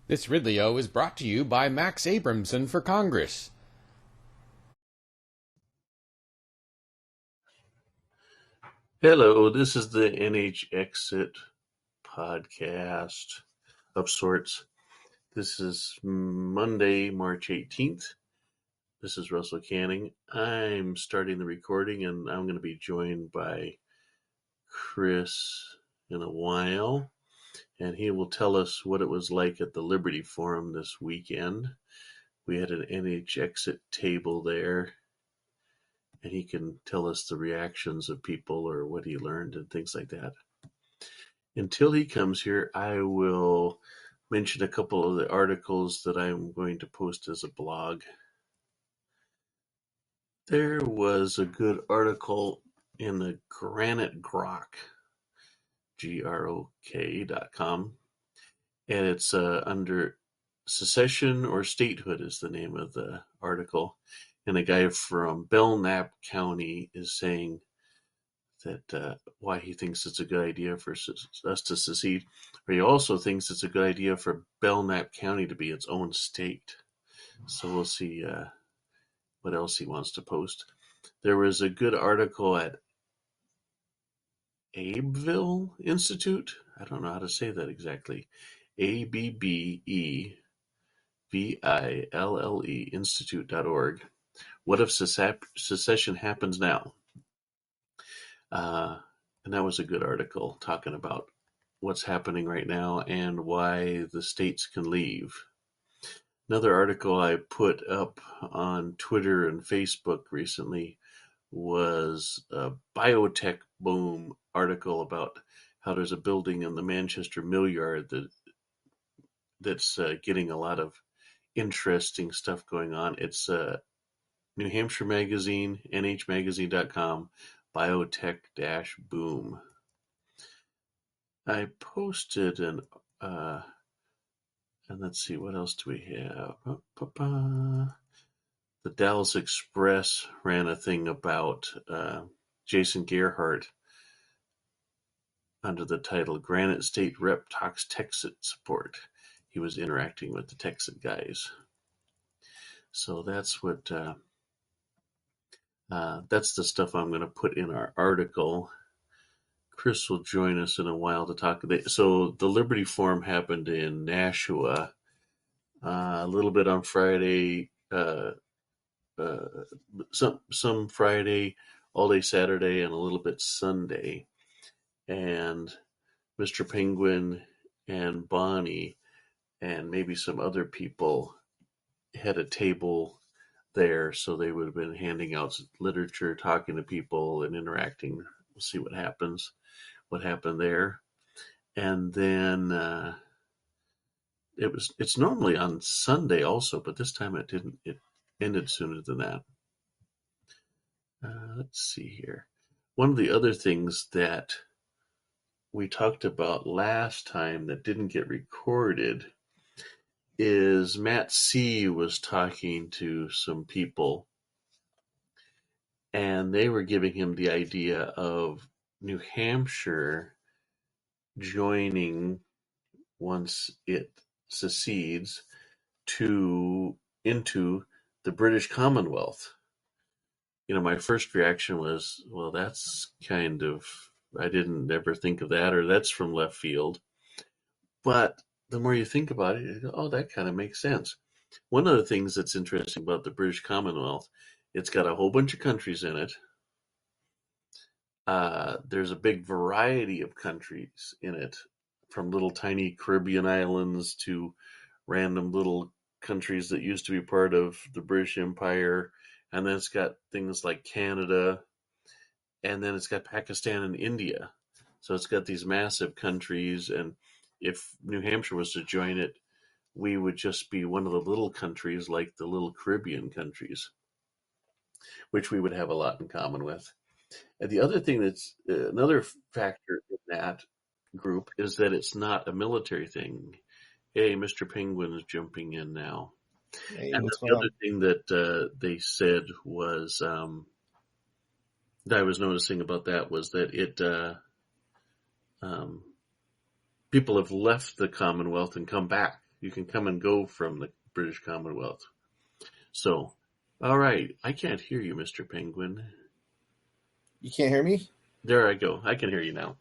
This Ridley-O is brought to you by Max Abramson for Congress. Hello, this is the NHexit podcast of sorts. This is Monday, March 18th. This is Russell Canning. I'm starting the recording, and I'm going to be joined by Chris in a while, and he will tell us what it was like at the Liberty Forum this weekend. We had an NHexit table there, and he can tell us the reactions of people or what he learned and things like that. Until he comes here, I will mention a couple of the articles that I'm going to post as a blog. There was a good article in the Granite Grok, grok.com, and it's under secession or statehood is the name of the article. And a guy from Belknap County is saying that why he thinks it's a good idea for us to secede, or he also thinks it's a good idea for Belknap County to be its own state. So we'll see what else he wants to post. There was a good article at Abbeville Institute. I don't know how to say that exactly. ABBEVILLE Institute.org. What if secession happens now? And that was a good article talking about what's happening right now and why the states can leave. Another article I put up on Twitter and Facebook recently was a biotech boom article about how there's a building in the Manchester Mill Yard that's getting a lot of interesting stuff going on. It's New Hampshire magazine, nhmagazine.com, biotech-boom. I posted and let's see, what else do we have? The Dallas Express ran a thing about Jason Gerhardt under the title Granite State Rep Talks Texit Support. He was interacting with the Texit guys. So that's what that's the stuff I'm going to put in our article. Chris will join us in a while to talk. So the Liberty Forum happened in Nashua a little bit on Friday, some Friday, all day Saturday, and a little bit Sunday. And Mr. Penguin and Bonnie and maybe some other people had a table there, so they would have been handing out literature, talking to people, and interacting. We'll see what happens. What happened there. And then it's normally on Sunday also, but this time it didn't. It ended sooner than that. Let's see here. One of the other things that we talked about last time that didn't get recorded is Matt C. was talking to some people, and they were giving him the idea of New Hampshire joining, once it secedes, into the British Commonwealth. My first reaction was, well, that's kind of, I didn't ever think of that, or that's from left field. But the more you think about it, you go, oh, that kind of makes sense. One of the things that's interesting about the British Commonwealth, it's got a whole bunch of countries in it. There's a big variety of countries in it, from little tiny Caribbean islands to random little countries that used to be part of the British Empire. And then it's got things like Canada, and then it's got Pakistan and India. So it's got these massive countries, and if New Hampshire was to join it, we would just be one of the little countries like the little Caribbean countries, which we would have a lot in common with. And the other thing that's another factor in that group is that it's not a military thing. Hey, Mr. Penguin is jumping in now. Hey, and what's the going other thing that they said was, that I was noticing about that was that it people have left the Commonwealth and come back. You can come and go from the British Commonwealth. So, all right. I can't hear you, Mr. Penguin. You can't hear me? There I go. I can hear you now.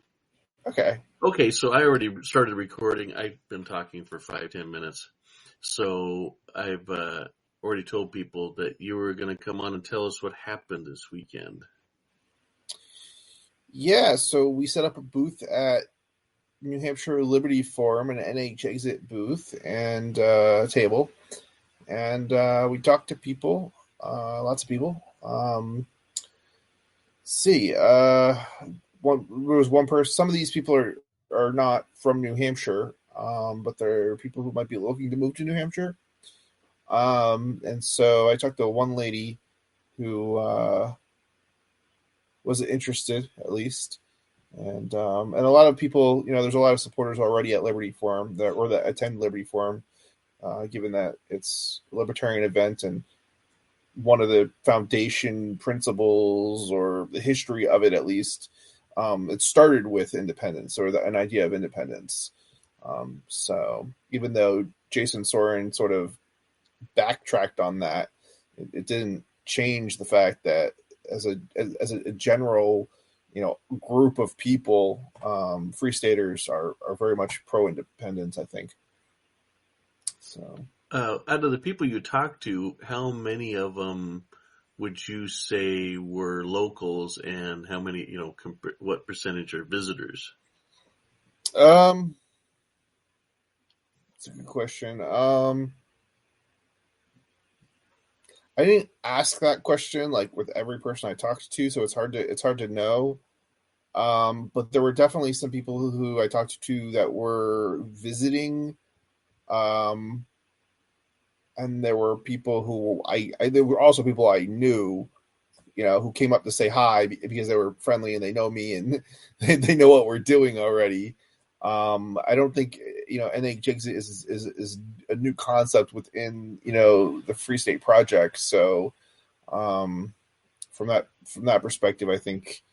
Okay. Okay, so I already started recording. I've been talking for 5-10 minutes. So I've already told people that you were going to come on and tell us what happened this weekend. Yeah, so we set up a booth at New Hampshire Liberty Forum, an NHexit booth and table. And we talked to people, lots of people. There was one person. Some of these people are not from New Hampshire, but they're people who might be looking to move to New Hampshire. And so I talked to one lady who was interested, at least, and a lot of people. There's a lot of supporters already at Liberty Forum that attend Liberty Forum, given that it's a libertarian event and one of the foundation principles or the history of it, at least, it started with independence or an idea of independence. So even though Jason Soren sort of backtracked on that, it didn't change the fact that as a general, group of people, Free Staters are very much pro-independence, I think. So. Out of the people you talked to, how many of them would you say were locals, and how many, what percentage are visitors? That's a good question. I didn't ask that question like with every person I talked to, so it's hard to know. But there were definitely some people who I talked to that were visiting. And there were people who there were also people I knew, who came up to say hi because they were friendly and they know me and they know what we're doing already. I don't think, NHexit is a new concept within, the Free State Project. So, from that perspective, I think,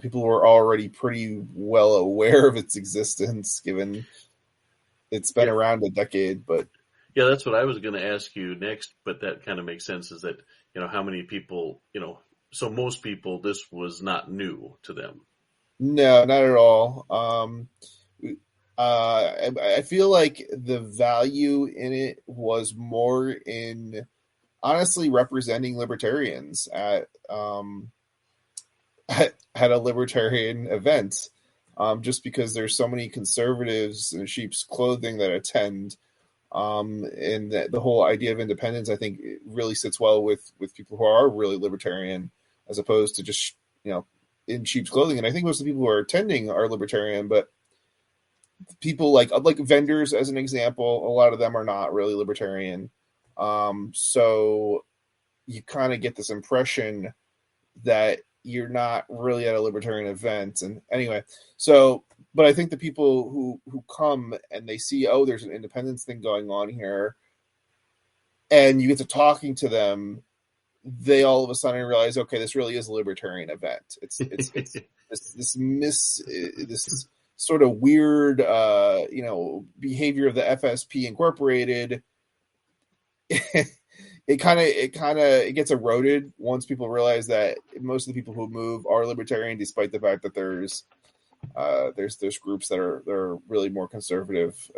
people were already pretty well aware of its existence, given it's been around a decade, but. Yeah, that's what I was going to ask you next, but that kind of makes sense, is that, how many people, so most people, this was not new to them. No, not at all. I feel like the value in it was more in honestly representing libertarians at a libertarian event, just because there's so many conservatives in sheep's clothing that attend. And the whole idea of independence, I think, it really sits well with people who are really libertarian, as opposed to just, in sheep's clothing. And I think most of the people who are attending are libertarian, but people like vendors, as an example, a lot of them are not really libertarian. So you kind of get this impression that you're not really at a libertarian event. And anyway, but I think the people who come and they see, oh, there's an independence thing going on here, and you get to talking to them, they all of a sudden realize, okay, this really is a libertarian event. It's this sort of weird, behavior of the FSP Incorporated. It gets eroded once people realize that most of the people who move are libertarian, despite the fact that there's groups that are really more conservative,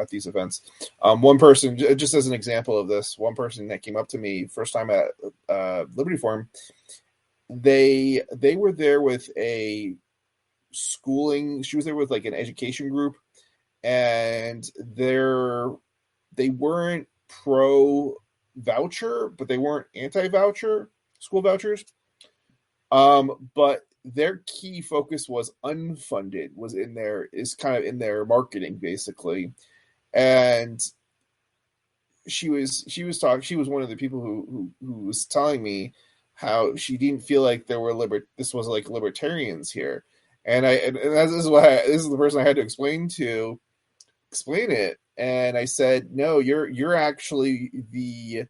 at these events. One person, just as an example of this, one person that came up to me first time at Liberty Forum, they were there with a schooling. She was there with like an education group, and they weren't pro voucher, but they weren't anti-voucher school vouchers. But their key focus was unfunded, is kind of in their marketing, basically. And she was one of the people who was telling me how she didn't feel like there were this was like libertarians here. And this is the person I had to explain it. And I said, no, you're actually she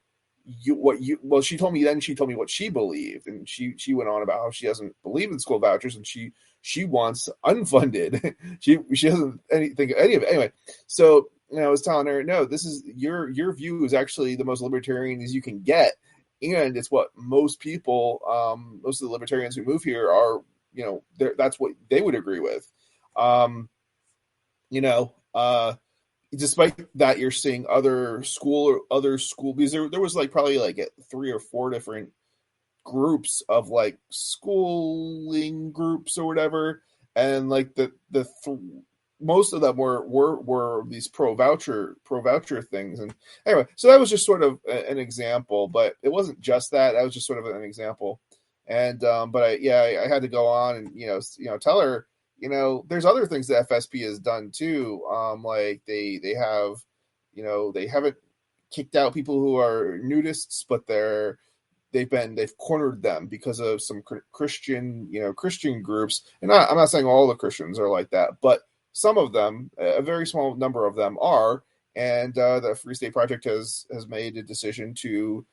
told me what she believed, and she went on about how she doesn't believe in school vouchers, and she wants unfunded. she doesn't think any of it anyway. So I was telling her, no, this is your view is actually the most libertarian as you can get, and it's what most people, most of the libertarians who move here are, that's what they would agree with. Despite that, you're seeing other school because there was like probably like 3 or 4 different groups of like schooling groups or whatever, and like most of them were these pro voucher things. And anyway, so that was just sort of an example, but it wasn't just that. That was just sort of an example. And but I had to go on and tell her, there's other things that FSP has done too. Like they have, they haven't kicked out people who are nudists, but they've cornered them because of some Christian groups. And I'm not saying all the Christians are like that, but some of them, a very small number of them are. And the Free State Project has made a decision to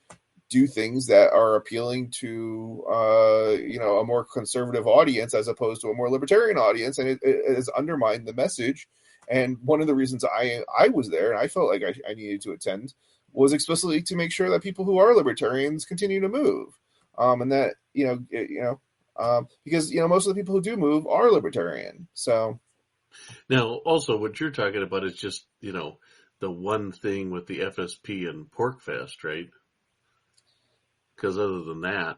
do things that are appealing to a more conservative audience as opposed to a more libertarian audience, and it has undermined the message. And one of the reasons I was there and I felt like I needed to attend was explicitly to make sure that people who are libertarians continue to move, and that because most of the people who do move are libertarian. So now, also, what you're talking about is just the one thing with the FSP and Porkfest, right? Because other than that,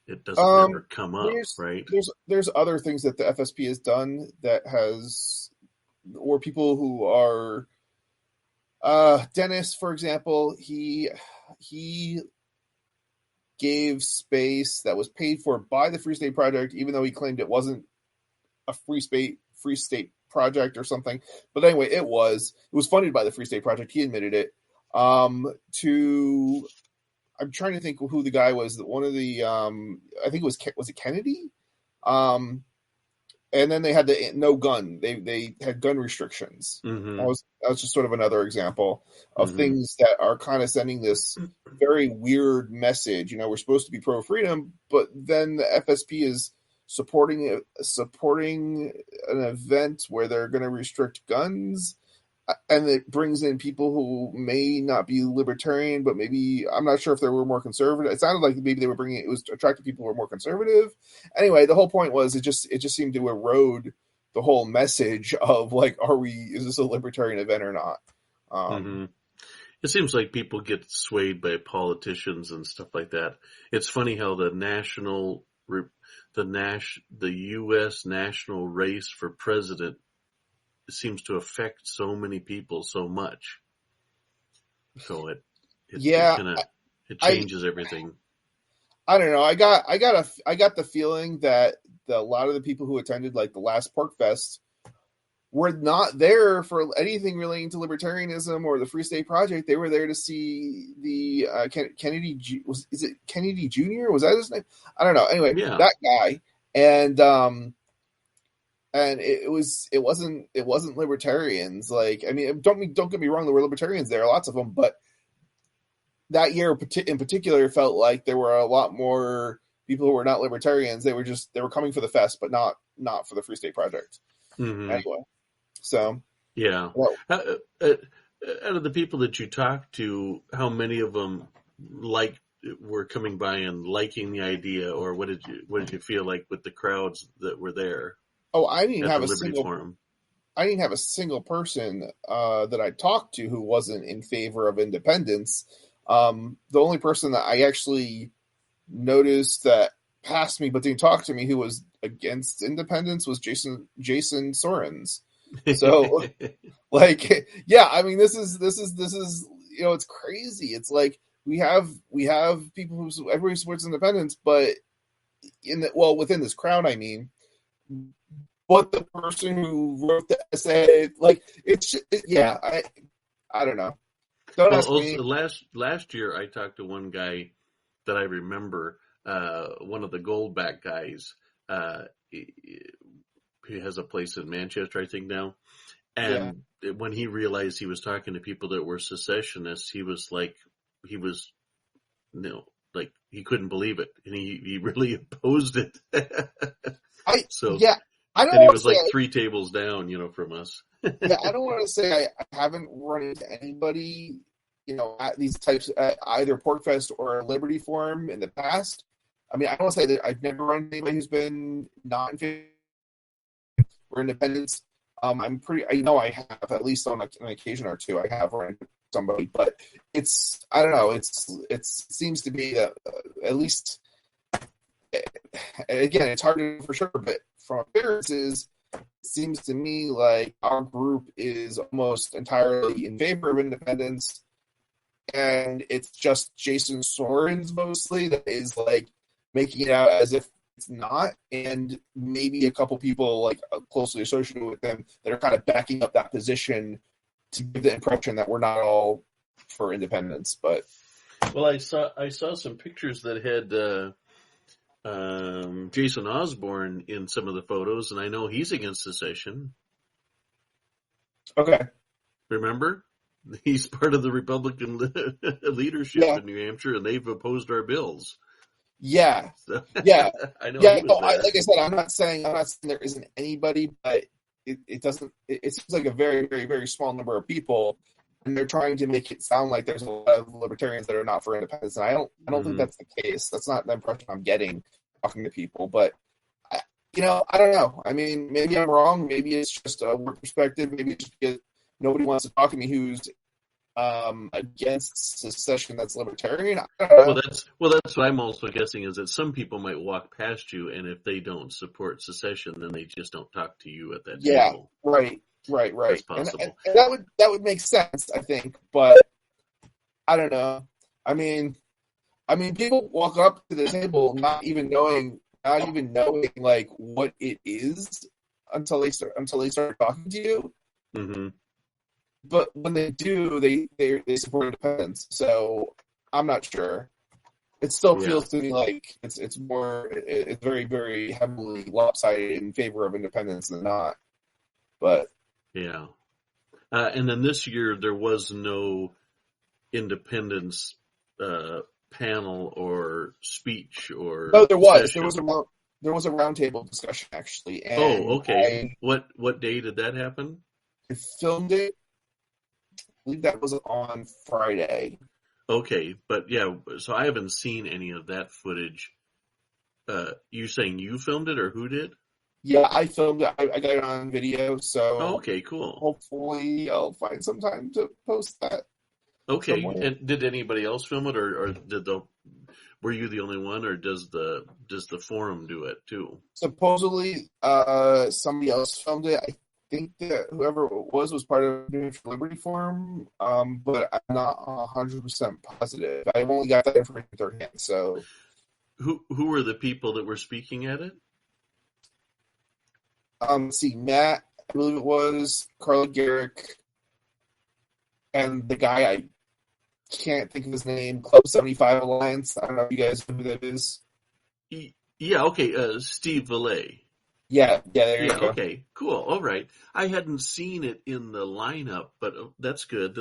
it doesn't ever come up, right? There's other things that the FSP has done that or people who are Dennis, for example, he gave space that was paid for by the Free State Project, even though he claimed it wasn't a Free State Project or something. But anyway, it was funded by the Free State Project. He admitted it. I'm trying to think who the guy was. One of the, I think it was it Kennedy? And then they had the no gun. They had gun restrictions. Mm-hmm. That was just sort of another example of things that are kind of sending this very weird message. We're supposed to be pro freedom, but then the FSP is supporting an event where they're going to restrict guns. And it brings in people who may not be libertarian, but maybe, I'm not sure if they were more conservative. It sounded like maybe they were it was attracting people who were more conservative. Anyway, the whole point was it just seemed to erode the whole message of like, is this a libertarian event or not? It seems like people get swayed by politicians and stuff like that. It's funny how the U.S. national race for president seems to affect so many people so much. So it changes everything. I don't know. I got the feeling that a lot of the people who attended like the last Pork Fest were not there for anything relating to libertarianism or the Free State Project. They were there to see the Kennedy. Is it Kennedy Jr.? Was that his name? I don't know. Anyway, that guy. And it wasn't libertarians. Like, I mean, don't get me wrong, there were libertarians there, lots of them, but that year in particular, it felt like there were a lot more people who were not libertarians. They were coming for the fest, but not for the Free State Project. Mm-hmm. Anyway, so yeah. Well, out of the people that you talked to, how many of them were coming by and liking the idea, or what did you feel like with the crowds that were there? Oh, I didn't have a single person that I talked to who wasn't in favor of independence. The only person that I actually noticed that passed me but didn't talk to me who was against independence was Jason Sorens. So, like, yeah, I mean, this is it's crazy. It's like we have people who everybody supports independence, but within this crowd, I mean. But the person who wrote the essay, like, I don't know. Don't ask me. Last year, I talked to one guy that I remember, one of the Goldback guys. He has a place in Manchester, I think now. And when he realized he was talking to people that were secessionists, he couldn't believe it, and he really opposed it. I don't and he was like say, 3 tables down, from us. Yeah, I don't want to say I haven't run into anybody, at these types, at either Porkfest or Liberty Forum in the past. I mean, I don't want to say that I've never run into anybody who's been not in favor or independence. I know I have, at least on an occasion or two, I have run into somebody, but I don't know, it seems to be that, at least, again, it's hard to know for sure, but from appearances, it seems to me like our group is almost entirely in favor of independence, and it's just Jason Sorens mostly that is like making it out as if it's not, and maybe a couple people like closely associated with them that are kind of backing up that position to give the impression that we're not all for independence. But well, I saw some pictures that had Jason Osborne in some of the photos, and I know he's against secession. Okay. Remember? He's part of the Republican leadership in New Hampshire, and they've opposed our bills. Yeah. So, yeah. I know. Yeah. No, like I said, I'm not saying there isn't anybody, but it doesn't. It seems like a very, very, very small number of people, and they're trying to make it sound like there's a lot of libertarians that are not for independence. And I don't think that's the case. That's not the impression I'm getting talking to people. But I don't know. I mean, maybe I'm wrong. Maybe it's just a work perspective. Maybe it's just because nobody wants to talk to me who's against secession that's libertarian. I don't know. Well, that's what I'm also guessing, is that some people might walk past you, and if they don't support secession, then they just don't talk to you at that table. Right. That's possible. And that would make sense, I think, but I don't know. I mean, people walk up to the table not even knowing like what it is until they start talking to you. Mm-hmm. But when they do, they support independence. So I'm not sure. It still feels to me like it's very, very heavily lopsided in favor of independence than not. But yeah, and then this year there was no independence panel or speech or. No, there was. Session. There was a roundtable discussion actually. And okay. What day did that happen? I filmed it. I believe that was on Friday. Okay, but yeah, so I haven't seen any of that footage. You saying you filmed it, or who did? Yeah, I filmed it. I got it on video, so. Oh, okay, cool. Hopefully, I'll find some time to post that. Okay, somewhere. And did anybody else film it, or were you the only one, or does the forum do it too? Supposedly, somebody else filmed it. I think that whoever it was part of New Hampshire Liberty Forum, but I'm not 100% positive. I've only got that information third hand. So, who were the people that were speaking at it? Let's see, Matt, I believe it was, Carla Garrick, and the guy I can't think of his name, Club 75 Alliance. I don't know if you guys know who that is. Yeah, okay, Steve Milei. Yeah, there you go. Okay, cool. All right. I hadn't seen it in the lineup, but that's good.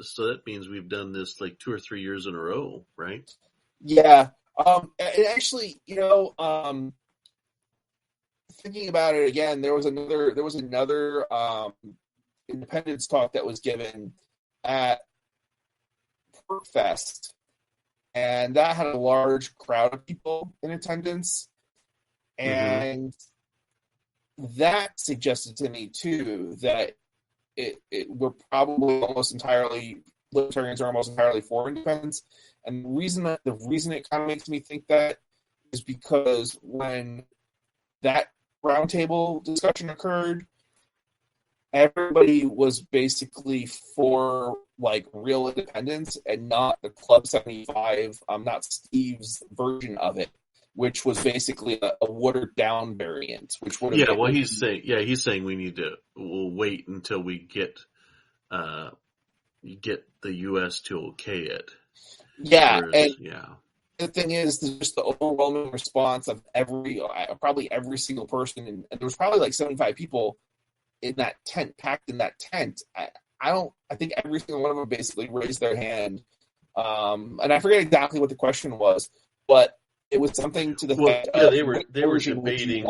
So that means we've done this like 2 or 3 years in a row, right? Yeah. And actually, thinking about it again, there was another independence talk that was given at Porkfest, and that had a large crowd of people in attendance, and that suggested to me too that we're probably libertarians are almost entirely for independence, and the reason it kind of makes me think that is because when that roundtable discussion occurred, everybody was basically for like real independence and not the Club 75, not Steve's version of it, which was basically a watered down variant. Which would have he's saying we'll wait until we get the U.S. to okay it. Yeah, Whereas, the thing is, just the overwhelming response of probably every single person, and there was probably like 75 people in that tent, packed in that tent. I think every single one of them basically raised their hand, and I forget exactly what the question was, but it was something to the fact. They were debating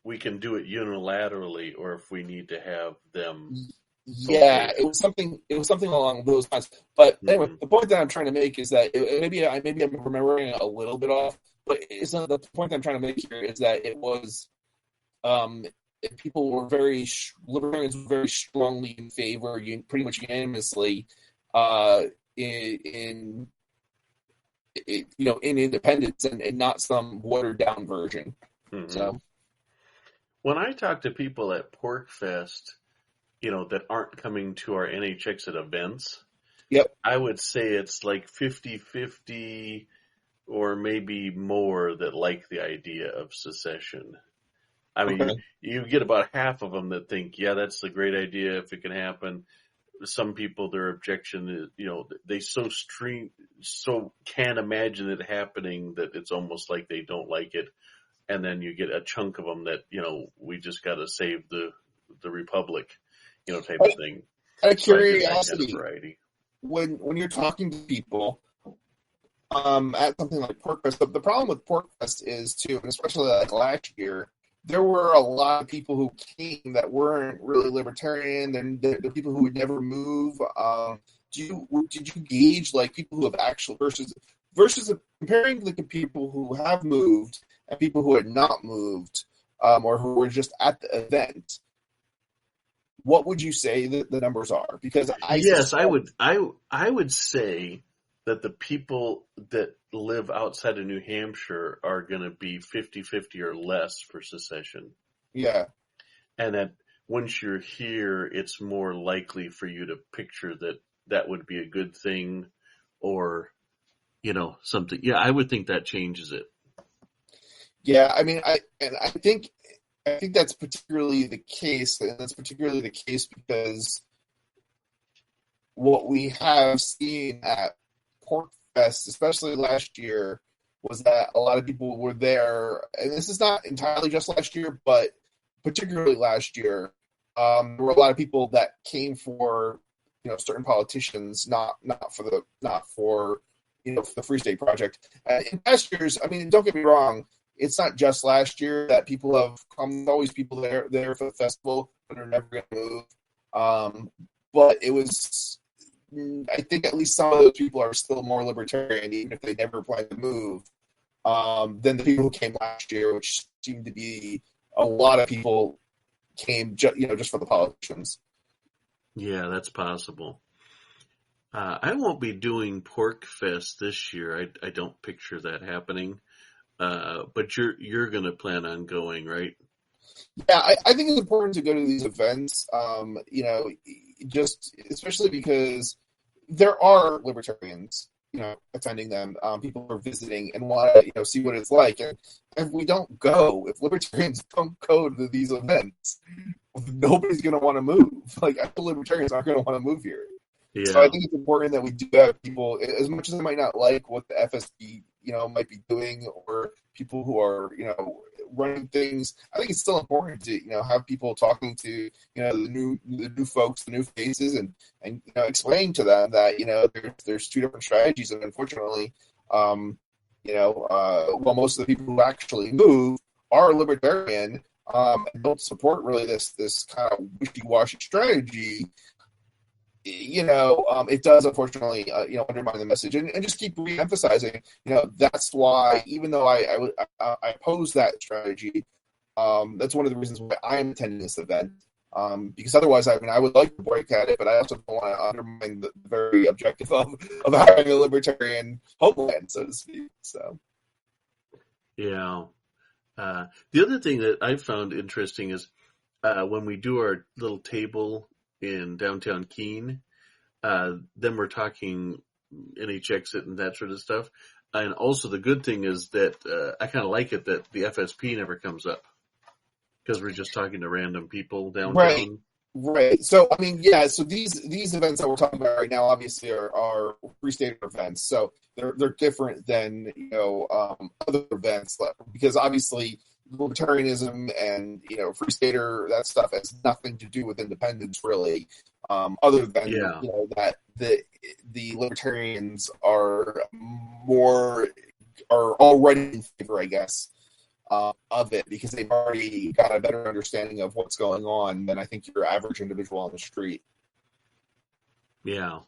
we can do it unilaterally, or if we need to have them. Yeah, Okay. it was something along those lines. But anyway, Mm-hmm. the point that I'm trying to make is that maybe I'm remembering it a little bit off, but it's not, the point that I'm trying to make here is that it was people were libertarians were very strongly in favor, pretty much unanimously, in independence and not some watered down version. Mm-hmm. So when I talk to people at PorkFest, that aren't coming to our NHexit events, yep, I would say it's like 50-50 or maybe more that like the idea of secession. I mean, okay. you get about half of them that think, yeah, that's a great idea if it can happen. Some people, their objection is, they so can't imagine it happening that it's almost like they don't like it. And then you get a chunk of them that, we just got to save the republic, type of thing. Out of So I get that curiosity, kind of variety. when you're talking to people at something like PorkFest, the problem with PorkFest is too, and especially like last year, there were a lot of people who came that weren't really libertarian, and the people who would never move. Did you gauge like people who have actual versus comparing the people who have moved and people who had not moved, or who were just at the event? What would you say that the numbers are? Because I would say that the people that live outside of New Hampshire are going to be 50-50 or less for secession. Yeah. And that once you're here, it's more likely for you to picture that would be a good thing, or, something. Yeah, I would think that changes it. Yeah, I mean, I think that's particularly the case, and that's particularly the case because what we have seen at PorkFest, especially last year, was that a lot of people were there, and this is not entirely just last year, but particularly last year, there were a lot of people that came for certain politicians, not for for the Free State Project. In past years, I mean, don't get me wrong, it's not just last year that people have come. There's always people there for the festival, but they're never going to move. But it was, I think at least some of those people are still more libertarian, even if they never plan to move, than the people who came last year, which seemed to be a lot of people came just for the politicians. Yeah, that's possible. I won't be doing PorkFest this year. I don't picture that happening. But you're going to plan on going, right? Yeah, I think it's important to go to these events, just especially because there are libertarians, attending them. People are visiting and want to, see what it's like. And if we don't go, if libertarians don't go to these events, nobody's going to want to move. Like, libertarians aren't going to want to move here. Yeah. So I think it's important that we do have people, as much as they might not like what the FSB, might be doing, or people who are, running things. I think it's still important to, have people talking to, the new folks, the new faces, and explain to them that, there's two different strategies. And unfortunately, while most of the people who actually move are libertarian, and don't support really this kind of wishy-washy strategy, it does unfortunately, undermine the message, and just keep re-emphasizing, that's why, even though I oppose that strategy, that's one of the reasons why I'm attending this event, because otherwise, I would like to boycott it, but I also don't want to undermine the very objective of having a libertarian homeland, so to speak. So, yeah. The other thing that I found interesting is when we do our little table in downtown Keene, then we're talking NHexit and that sort of stuff. And also the good thing is that I kind of like it that the FSP never comes up, because we're just talking to random people downtown. Right. So, I mean, yeah, so these events that we're talking about right now obviously are Free State events. So they're different than, other events, because obviously libertarianism and, Free Stater, that stuff has nothing to do with independence, really, other than, that the libertarians are already in favor, I guess, of it, because they've already got a better understanding of what's going on than I think your average individual on the street. Yeah.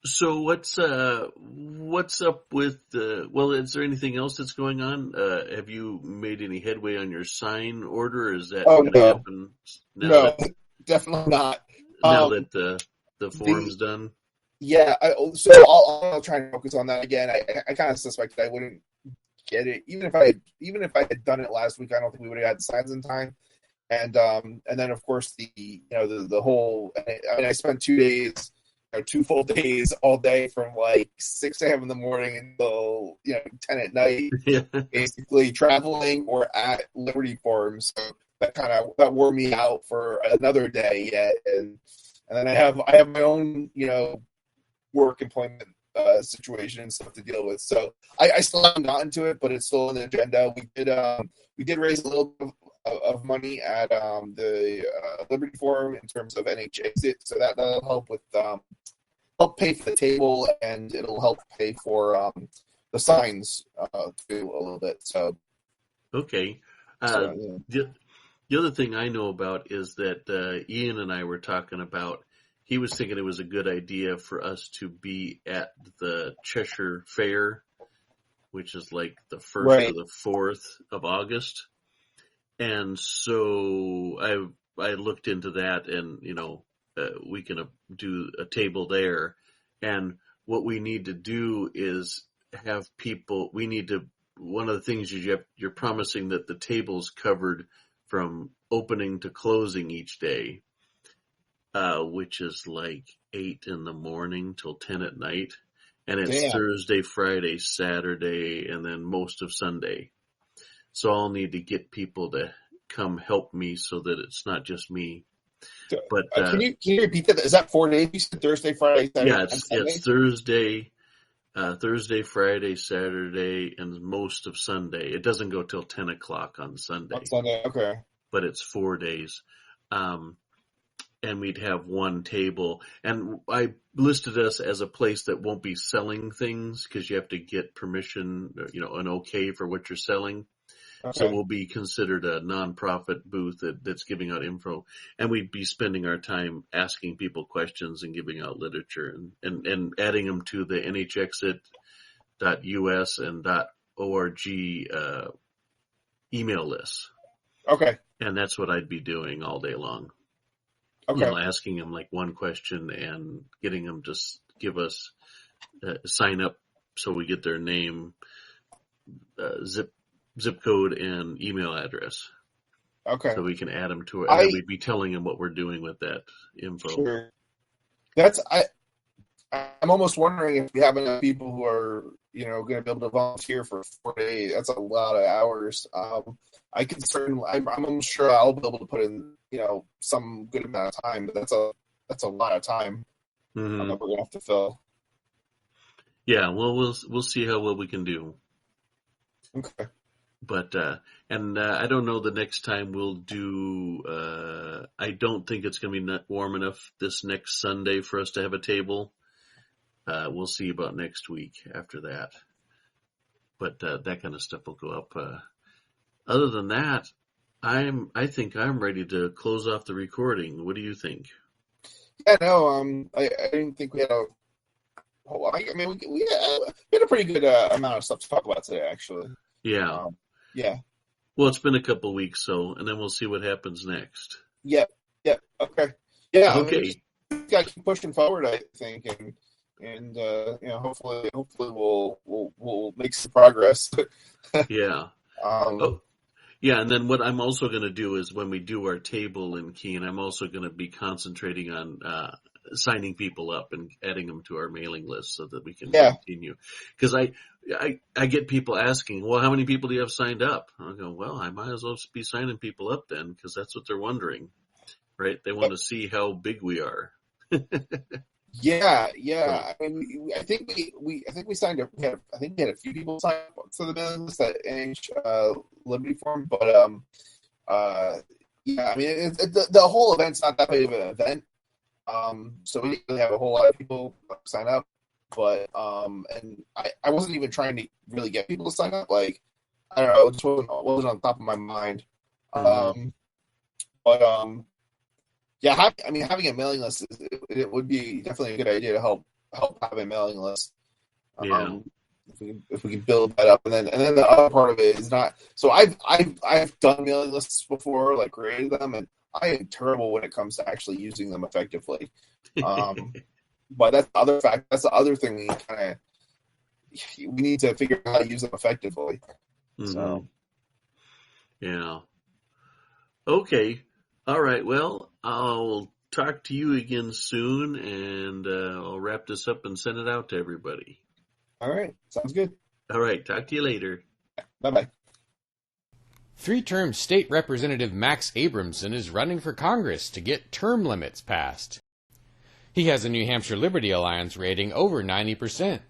So what's up with well, is there anything else that's going on? Have you made any headway on your sign order? Or is that going to happen now? No, definitely not. Now that the form's done? Yeah, so I'll try and focus on that again. I kind of suspect that I wouldn't get it, even if I had done it last week. I don't think we would have had the signs in time. And then of course the whole. I mean, I spent 2 days. 2 full days, all day from like 6 a.m. in the morning until 10 at night, basically traveling or at Liberty Farms. So that wore me out for another day yet, and then I have my own work employment situation and stuff to deal with. So I still haven't gotten to it, but it's still on the agenda. We did raise a little bit of money at the Liberty Forum in terms of NHexit, so that'll help with help pay for the table, and it'll help pay for the signs too a little bit. So okay. The other thing I know about is that Ian and I were talking about. He was thinking it was a good idea for us to be at the Cheshire Fair, which is like the 1st or the 4th of August. And so I looked into that, and we can do a table there. And what we need to do is have people. One of the things you're promising that the table's covered from opening to closing each day, which is like 8 in the morning till 10 at night, and it's Thursday, Friday, Saturday, and then most of Sunday. So I'll need to get people to come help me so that it's not just me. But can you repeat that? Is that 4 days? You said Thursday, Friday, Saturday. Yeah, it's Thursday, Friday, Saturday, and most of Sunday. It doesn't go till 10 o'clock on Sunday. On Sunday, okay. But it's 4 days. And we'd have one table. And I listed us as a place that won't be selling things because you have to get permission, an okay for what you're selling. Okay. So we'll be considered a nonprofit booth that's giving out info. And we'd be spending our time asking people questions and giving out literature and adding them to the NHexit.us and .org email lists. Okay. And that's what I'd be doing all day long. Okay. Asking them like one question and getting them to give us sign up so we get their name, zip code, and email address. Okay. So we can add them to it, and then we'd be telling them what we're doing with that info. Sure. I'm almost wondering if we have enough people who are going to be able to volunteer for 4 days. That's a lot of hours. I can certainly. I'm sure I'll be able to put in some good amount of time, but that's a lot of time that we're gonna have to fill. Yeah, well, we'll see how well we can do. Okay. But I don't know the next time we'll do. I don't think it's going to be warm enough this next Sunday for us to have a table. We'll see about next week after that. But that kind of stuff will go up. Other than that, I think I'm ready to close off the recording. What do you think? Yeah, no, I didn't think we had a whole lot. I mean, we had a pretty good amount of stuff to talk about today, actually. Yeah. Yeah. Well, it's been a couple weeks, and then we'll see what happens next. Yep. Okay. Yeah. Okay. We got to keep pushing forward, I think, and hopefully we'll make some progress. Yeah. Yeah, and then what I'm also going to do is when we do our table in Keene, I'm also going to be concentrating on signing people up and adding them to our mailing list so that we can continue. Because I get people asking, well, how many people do you have signed up? I go, well, I might as well be signing people up then, because that's what they're wondering, right? They want to see how big we are. Yeah. I mean, I think we signed up. I think we had a few people sign up for the business at Liberty Forum, but yeah. I mean, the whole event's not that big of an event, so we didn't really have a whole lot of people sign up. But and I wasn't even trying to really get people to sign up. Like, I don't know, it just wasn't on top of my mind. Mhm. But yeah, having a mailing list it would be definitely a good idea to help have a mailing list. Yeah. If we can build that up, and then the other part of it is not. So I've done mailing lists before, like created them, and I am terrible when it comes to actually using them effectively. But that's the other fact. That's the other thing we need to figure out how to use them effectively. So Yeah. Okay. All right. Well, I'll talk to you again soon, and I'll wrap this up and send it out to everybody. all right, sounds good. All right. Talk to you later. Bye-bye. Three-term state representative Max Abramson is running for Congress to get term limits passed. He has a New Hampshire Liberty Alliance rating over 90%.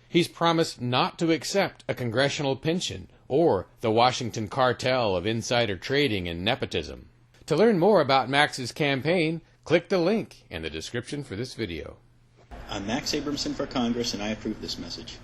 He's promised not to accept a congressional pension or the Washington cartel of insider trading and nepotism. To learn more about Max's campaign, click the link in the description for this video. I'm Max Abramson for Congress, and I approve this message.